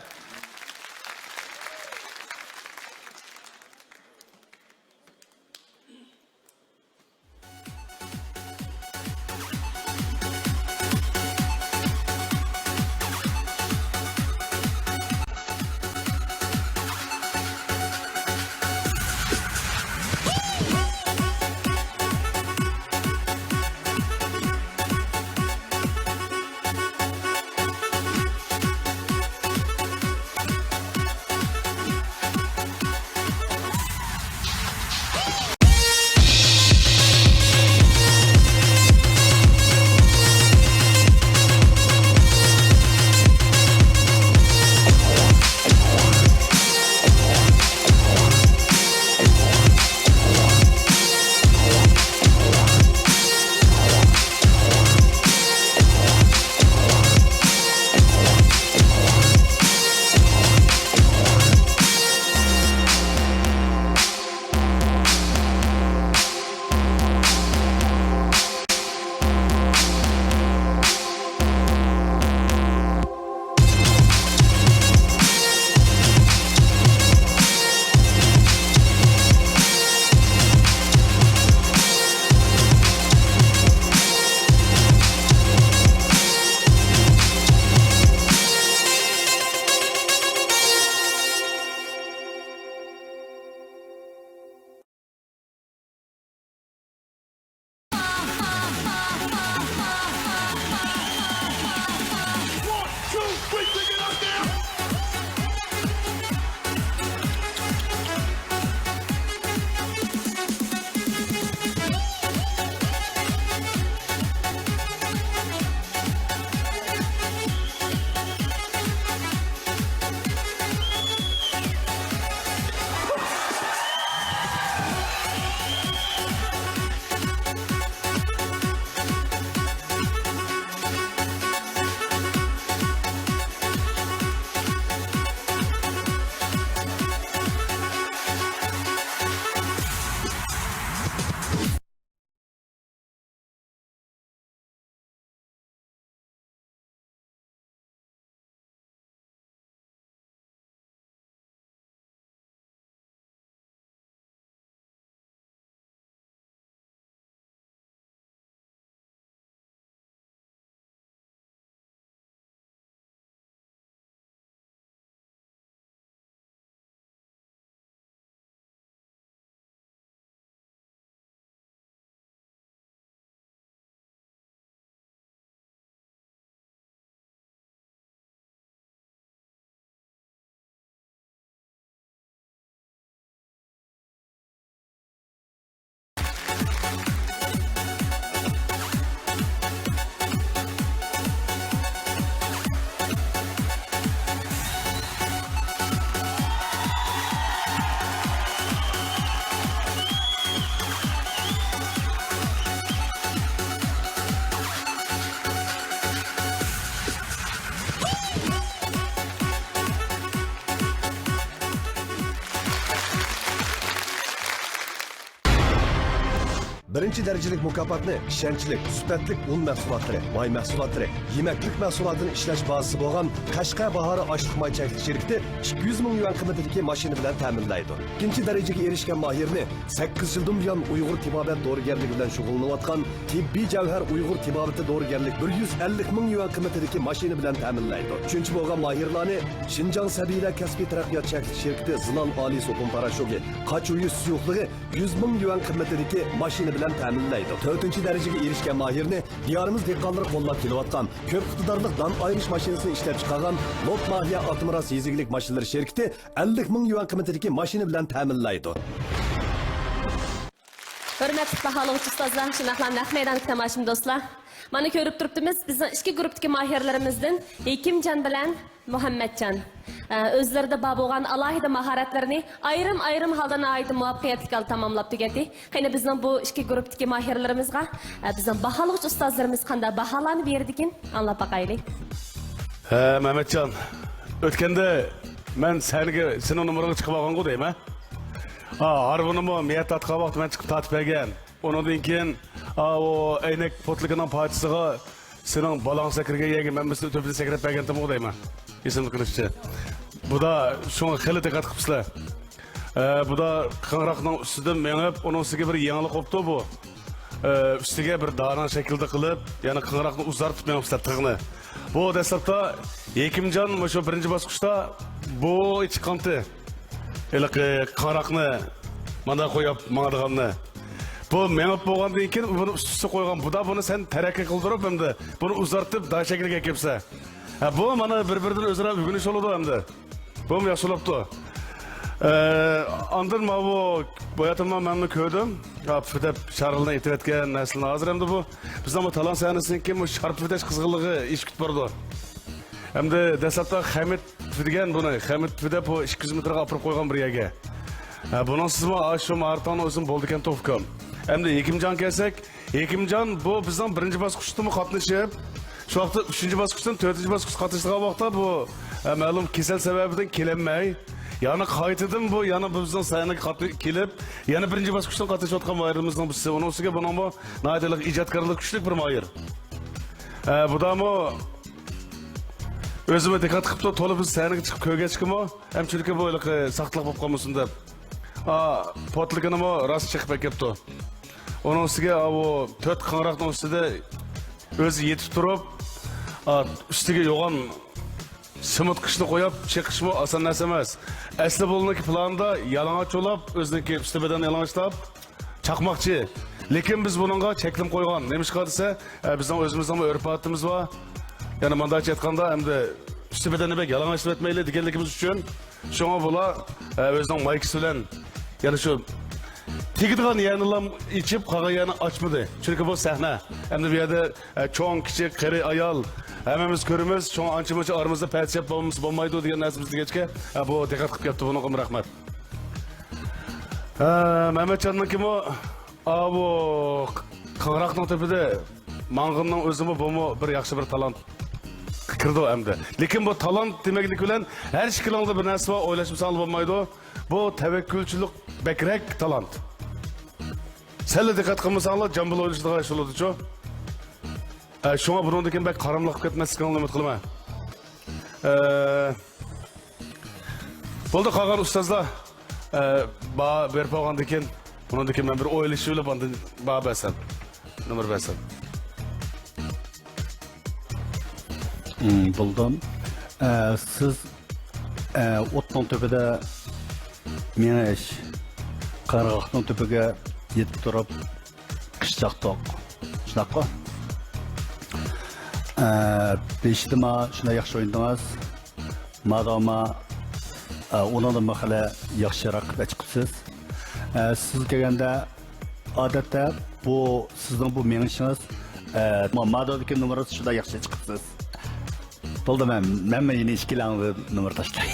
birinchi darajalik mukofotni ishonchlik, sifatli un mahsulotlari, moy mahsulotlari, yemaklik mahsulotini ishlash bazasi bo'lgan Qashqar bahori oshliq moy chaklik shirkati 200 ming yuan qiymatidagi mashina bilan ta'minlaydi. Ikkinchi darajaga erishgan mahirni 8 yildan buyon Uyg'ur tibobat dorigarligi bilan shug'ullanayotgan tibbiy javhar Uyg'ur tibobati dorigarlik 150 ming yuan qiymatidagi mashina bilan ta'minlaydi. Uchinchi bo'lgan mahirlarni Shinjang Sabiylar kasbiy taraqqiyot chaklik shirkati Zinon Oliy Sopun parashogi Qachuyi suyuqligi 100 ming yuan qiymatidagi mashina bilan ta'minlaydi. 4-darajaga erishgan mahirni diyorimiz dehqonlari qo'llab kelayotgan ko'p iqtidorli don ayirish mashinasini ishlab chiqargan Lot Mahiya Atmiras yeziglik mashinalar shirkati 50 ming yuan qiymatidagi mashina bilan ta'minlaydi. Hürmetli bahalıqçı ustazlar, şunaqlar naq meydanlık tamaşım dostlar. Mana ko'rib turibdimiz, bizning ikki guruhdagi mahirlarimizdan Hekimjon bilan Muhammadjon. O'zlarida bor bo'lgan alohida mahoratlarini ayrim holda nihoyat muvaffaqiyatli qilib tamomlab tugadi. Qani bizning bu ikki guruhdagi mahirlarimizga bizning bahalıqçı ustazlarimiz qanday baholanib berdi ekan, anglab baqaylik. Muhammadjon, o'tganda men sening nomeringga chiqib olgan-ku deyman. Har bunimi miyat tatqa vaqt men chiqib tatib bergan. Ondan keyin o aynak potligining parchasiga sening balang sakirga yegi men bizning to'pni sakrab bergandim deyman. Esimni qilishchi. Bu da shunga xili diqqat qilibsizlar. Bu da qing'roqning ustidan mengib, uning ustiga bir yangilik qopti bu. Ustiga bir dana shaklda qilib, ya'ni qing'roqni uzartib mengibsizlar tig'ni. Bu dastlabda Hekimjon shu birinchi bosqichda bu ichqanti. Iliq qing'roqni mana qo'yib mangadiganni. Bu mengib bo'lgandan keyin buni ustiga qo'ygan. Bu da buni sen tarakka qildirib hamda buni uzartib da shakliga kelsa. Bu mana bir-biridan o'zaro o'rganish bo'ladi hamda. Bu yaxshi bo'libdi. Ondan bu boyatimni men ko'rdim. Deb sharhlarni aytayotgan naslni hozir hamda bu bizning bu talon sahnasidan keyin bu sharpfidash qizg'inligi ish kutib bordi. Hamda dastlabda Hamid degan buni Hamid deb 200 metrga olib qo'ygan bir yerga. Bunun sizmi shu maratonning o'zim bo'ldi ekan to'fkam. Hamda Hekimjon kelsak, Hekimjon bu bizning birinchi bosqichda qatnashib, shu vaqtda 3-bosqichdan 4-bosqichga qatnashgan vaqtda bu ma'lum kasal sababidan kelinmay, yana qaytadan bu yana bizning sahnaga kelib, yana birinchi bosqichdan qatnashayotgan mahirimizning birisi. Uning ustiga buning bu noyatalik ijodkorlik kuchli bir mahir. Bu da mu o'zimga diqqat qilib to'lib biz sahnaga chiqib ko'rgachkimi, ham chunki bu saqlab bo'lib qolmasin deb. Potligini rost chiqib ketdi. Onun ustiga bu 4 qing'roqning ustida o'zi yetib turib, ustiga yo'g'on simit qishni qo'yib, chiqishmi oson narsa emas. Asli bo'lganki planda yalang'och bo'lib, o'ziniki ustidan yalang'ochlab chaqmoqchi. Lekin biz buningga cheklim qo'ygan. Nima desa, bizning o'zimizning urf-odatimiz bor. Yani mandat aytganda hamda ustidan nima yalang'och etmayli deganligimiz uchun shunga bular o'zining maykisi bilan yani shu tegadigan yerni ichib qolgan yerni ochmadi. Chunki bu sahna. Hamda bu yerda cho'ng, kichik, qari ayol hammamiz ko'ramiz. Cho'ng ancha-muncha oramizda patchap bo'lmaydi degan narsamiz degachga bu diqqat qilib ketdi. Bunga rahmat. Muhammadjonning bu qing'roqning tepida mang'inning o'zimi bu bir yaxshi bir talant kirdi hamda. Lekin bu talant demaklik bilan har shikilangda bir narsa o'ylashimsan bo'lmaydi. Bu tavakkulchilik bakrak talant. Salla diqqat qilmasanlar, jambul o'ylashdigan ish bo'ladi-ku. Shunga bundan keyin bak qaramliq qilib ketmasligini umid qilaman. Bo'ldi qolgan ustozlar berib olgandan keyin bundan keyin men bir o'ylashib olib ondan basan. Nomer basan. Buldum. Siz otning tepida menish qarg'oqning tepiga yetib turib qishloqtoq. Shunaqa. Beshdima shunday yaxshi o'yindingiz. Madoma undan mahalla yaxshiroq chiqibsiz. Siz kelganda odatda bu sizning bu menishingiz Madodagi numarangiz shunday yaxshi chiqibsiz. Bo'ldi, men yine ikkilanib nomer tashlay.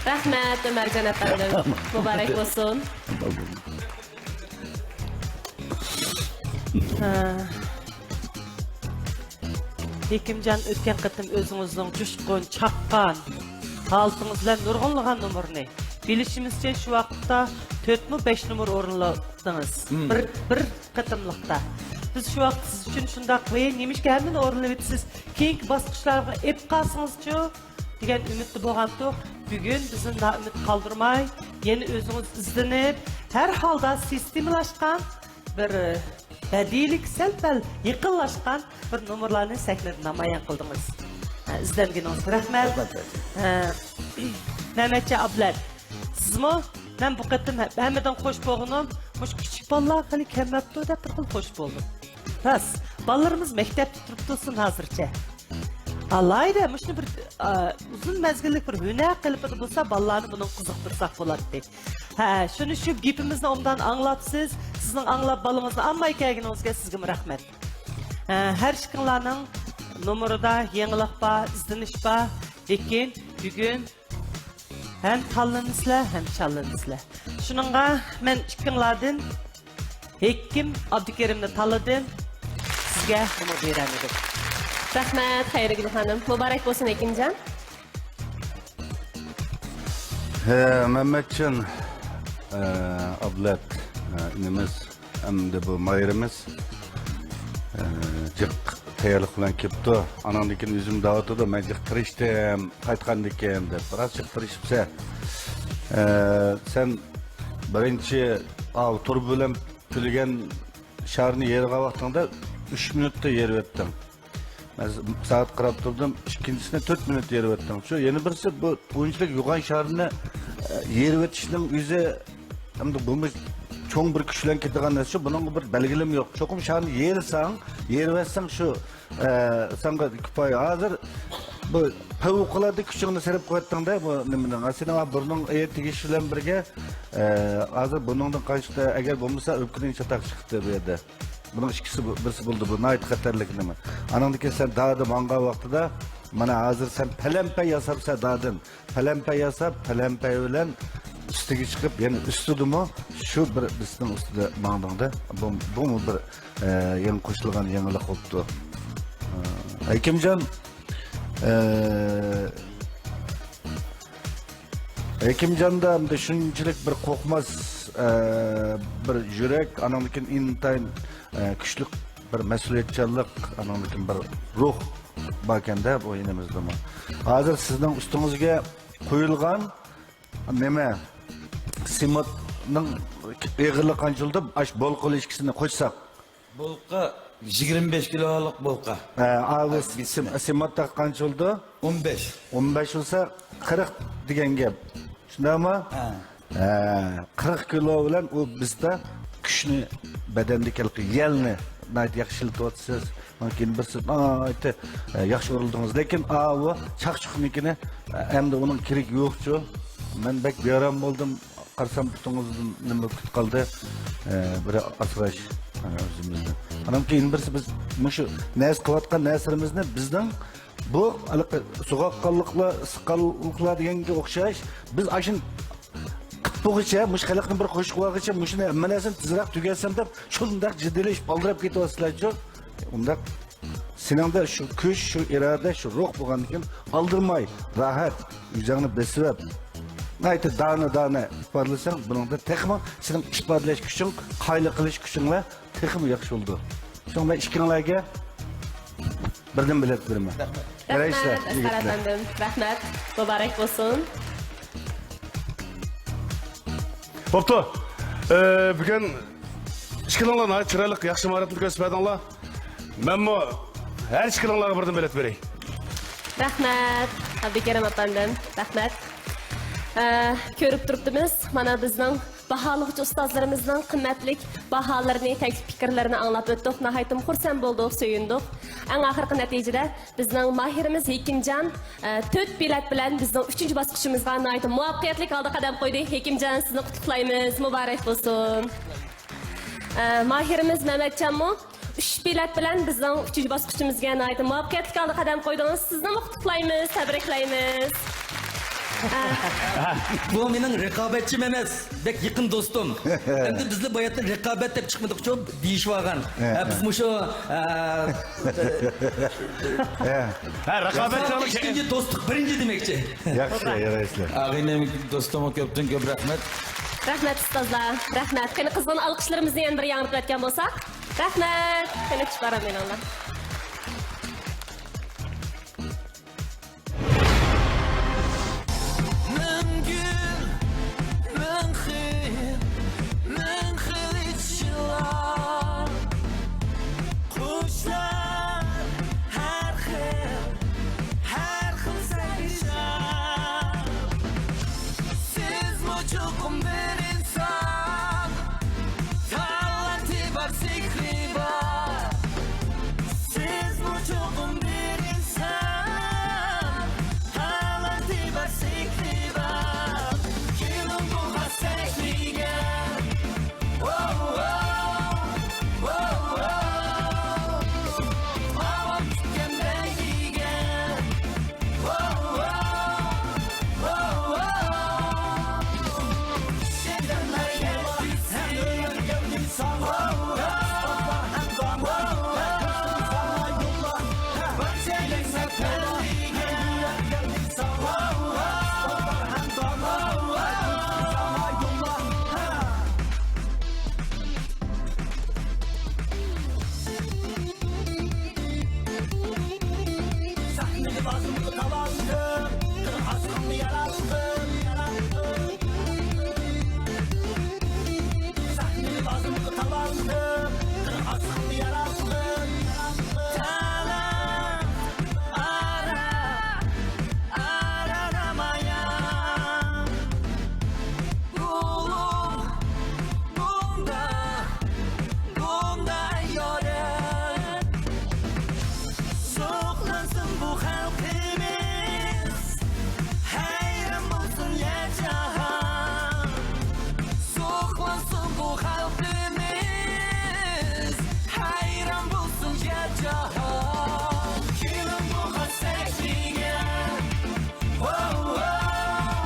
Rahmat Ömerjon afandim. Muborak bo'lsin. Hekimjon o'tgan qatim o'zingizning jushqun, chaqqan, haltınız bilan nurg'unlagan nomerni bilishimizcha shu vaqtda 4 mu 5 numara o'rinladingiz. Bir qatımlıqda. Biz şu vaqt siz uchun shundaq nemişki həmin o'rinlab etsiz. Keyingi bosqichlarga ep qalsingizchu degan umidda bo'lgandik. Bugun bizni umid qoldirmay, yana o'zingiz izlanib, har holda sistemlashgan bir badiiylik sal-pal yaqinlashgan bir nomerlarni sahnada namoyon qildingiz. İzlenganingizga rahmat. Mehmetcan Ablat, sizmi? Men bu qatim hammadan xo'sh bo'lganim, xo'sh kichik bolalar hali kelmabdi deb bir xil xo'sh bo'ldim. Ras, bolalarimiz maktabda turibdisin hozircha. Alayda, shuni bir uzun mezgillik bir hunar qilib bo'lsa, bolalarni buni qiziqtirsak bo'ladi. Ha, shuni shu gapimizni ondan anglabsiz, sizning anglab bolangizni amma kelganingizga sizga rahmat. Har ishqinglarning nomerida yangilik bor, izlanish bor, lekin bugun hem tallanızlar hem çallanızlar. Şununla ben ikkinlardan Hekim Abdikerim'ni tanladım. Sizge bunu veremedim. Rahmat, Xayrigul hanım. Mübarek olsun Hekimcan. Mehmetcan Ablat inimiz hem de bu mayırımız cık tayarlık bilan kepti. Anandikin üzüm dağıtıdı. Ben cık tırıştım. Qaytqandikin deb. Biraz cık tırışıpsa. Sen birinci tur bilan tülgen şarını yerga vaqtında 3 minutda yer ettim. Ben saat qarab turdim. İkincisine 4 minut yer ettim. Şu yeni birisi bu oyunculuk yuğan şarını yer etişinin yüzü hem de bulmuş çoğun bir kişilen ketiğen şu bunun bir belgelim yok. Çokum şarını yer versen şu sana kupayı hazır bu pavukuladı küçüğünü serip koyattın da bu neminin aslında bunun eğitim işilen birge hazır bunun kaçta eğer bulmuşsa öpkünün çatak çıktı bu yerde. Bunun ikisi birisi buldu bu nait xatarlik nemi. Anandaki sen dağıdım anga vakti da bana hazır sen pelempe yasapsa dağıdın. Pelempe yasap pelempe ölen üstüge çıkıp yani üstüdü mü şu bir bizim üstüde mağdanda bu mu bir yeni koşulgan yenilik oldu. Hekimcan Hekimcan'da düşüncelik bir kokmaz bir yürek anamlikin intayın küçlük bir mesuliyetçilik anamlikin bir ruh bakende bu yenimizde mi? Hazır sizden üstünüzge koyulgan neme Simat'ın eğirli kancıldı aş bolqul ilişkisini koysak. Bolqa 25 kiloluk bolqa. Abi Simat'ta kancıldı? 15. 15 olsa 40 degen gap. Şunda mı? 40 kilo bilen o bizde güçlü bedendeki yelni nayt yaxşılık otsuz. Mümkün birisi aytı yaxşı oruldunuz. Lekin o çakçıknikini hem de onun kirek yokçu. Ben bek bir aram oldum. Qarsam tutunuzdan nima kut qaldi. Bir asrash o'zimizda. Anam keyin birisi biz mushu nas qilayotgan narsamizni bizdan bu so'qoqqanliklar, siqqanliklar deganga o'xshash biz ashin qitbug'icha mush xalqni bir qo'shiq qo'ygicha mushuni hamma narsani tezroq tugatsam deb shundaq jiddilashib oldirib ketyapsizlar-ku. Undaq seningda shu kuch, shu iroda, shu ruh bo'lgandan keyin oldirmay, rahat, o'zingni besib Naytı dağına isparlasan, bunun da tekme senin isparlaş gücün, kaylı kılış gücünle tekme yakış oldu. Sonra işkinlerge birden bilet verme. Rahmet, Asgar efendim. Rahmet, mübarek olsun. Boptu, bugün işkinlerle nayt çıraylık, yakşı maharetli gösterdiğinler. Ben bu her işkinlerle birden bilet vereyim. Rahmet, Abdikerim efendim. Rahmet. Ko'rib turibdimiz, mana bizning baholovchi ustozlarimizning qimmatlik baholarini, taklif fikrlarini anglab o'tdik. Nihoyatim xursand bo'ldik, suyundik. Eng oxirgi natijada bizning mahirimiz Hekimjon 4 bilet bilan bizning 3-bosqichimizga nihoyat muvaffaqiyatli holda qadam qo'ydi. Hekimjon, sizni qutlaymiz, muborak bo'lsin. Mahirimiz Mehmetcanmi 3 bilet bilan bizning 3-bosqichimizga nihoyat muvaffaqiyatli holda qadam qo'ydingiz. Sizni qutlaymiz, tabriklaymiz. Bu mening raqobatchim emas, bek yaqin do'stim. Endi bizni boyatda raqobat deb chiqmadik-ku, deyishvagan. Biz mushu raqobatchilik ikkinchi do'stlik birinchi demakchi. Yaxshi, yaraysiz. Ag'aynim do'stim ko'pdan ko'p rahmat. Rahmet ustazlar, rahmet. Qani qizg'in alqishlarimizni yana bir yangilatgan bo'lsak. Rahmet. Qani chiqaraman onlar.